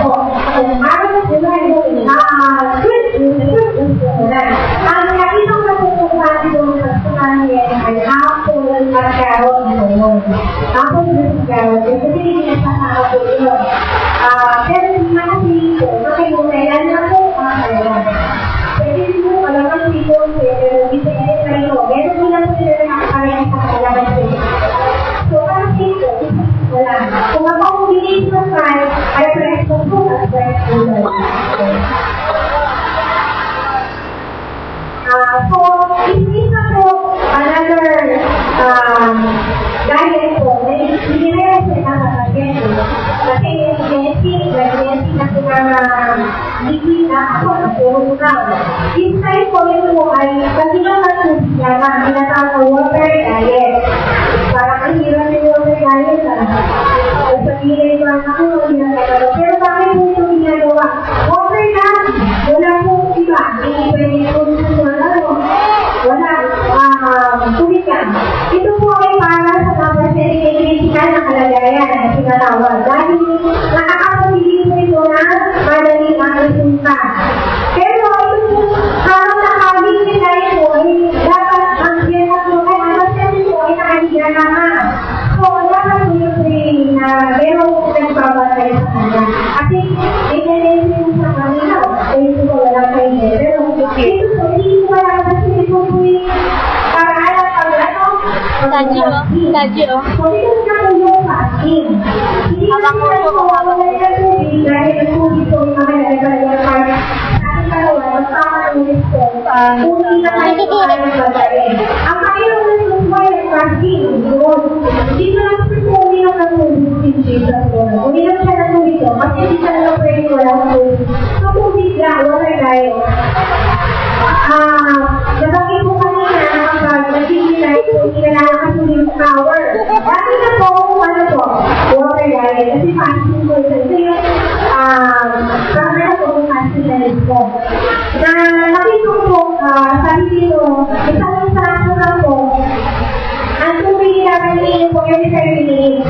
po. Para sa buhay mo, good news muna. Ang nakitang natutupan doon sa Sumanya ay apple at carrot doon. Apple at carrot, kasi hindi na sa apple yun. Pero nakasito, makinunayan na po ang kailan. Pwede mo malaman dito, pero dito kayo kayo. Meron mo lang sila na nakakarayan sa kailangan sila. So, parang dito, wala. Kung ako ang bilis ng time, ay presto po at presto lang. So, isa po, another diet po, hindi na yung sinakasagyan. Kasi yung genetic na liquid na ako, natulog na. This time po, yun po ay pagkita na siya na tinatawag na water diet. Parang ang hirap yung water diet. Ay pag-ilay ko ang ako, pero bakit po ito ginagawa? Water na, wala po iba. Hindi pwede po wala, tubig yan. Ito po ay para sa mga critical na kalagayan na sinatawag. Dahil nakakapagiging po ito na madaling ang resulta. Pero ito po, parang nakabing nila ito ay dapat ang sinatawag ay kasi ito ay nakahiga naman. So, dapat po yung na merong nagbabatay sa kanya. Kasi, inenensi mo sa kanila. Kaya ito po wala kayo. Pero, ito po, hindi ko wala kasi ito po yung paraan pag ano. Tadyo. So, ito na po yung fasting. Hindi na po wala na tubig dahil ang tubig po yung mga nalagay para ating kalawa, magpapatulis po. Kung hindi na kayo parang magbabayin. Ang kailang na yung fasting, yun. Dito lang po uminom ng tubig si Jesus po. Uminom siya ng tubig ko, kasi hindi siya lang pwede wala ng tubig. So, tubig lang, wala tayo. Nabanggit po kanina kapag nag-iinay po, kailangan kasi yung power. Dati na po, ano po, water diet. Kasi fasting po ito. Ito yung, karena po yung fasting diet po. Na nakita po, sabi dito, isang sarap na po, ang tubig namin niyo po yung 30 minutes.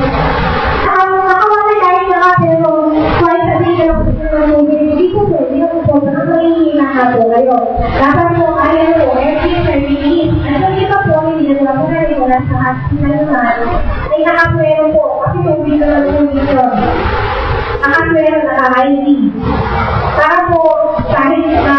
Nakawala tayo na pero twice a day na po sa tubig. Hindi po po, nakakahihina na po kayo. Dapat po, ayaw po, every 30 minutes. At yung iba po, hindi na po na rin wala sa asin na naman. Ay nakapwero po, kasi tubig na lang tubig yun. Nakapwero, naka-ID. Para po, kahit na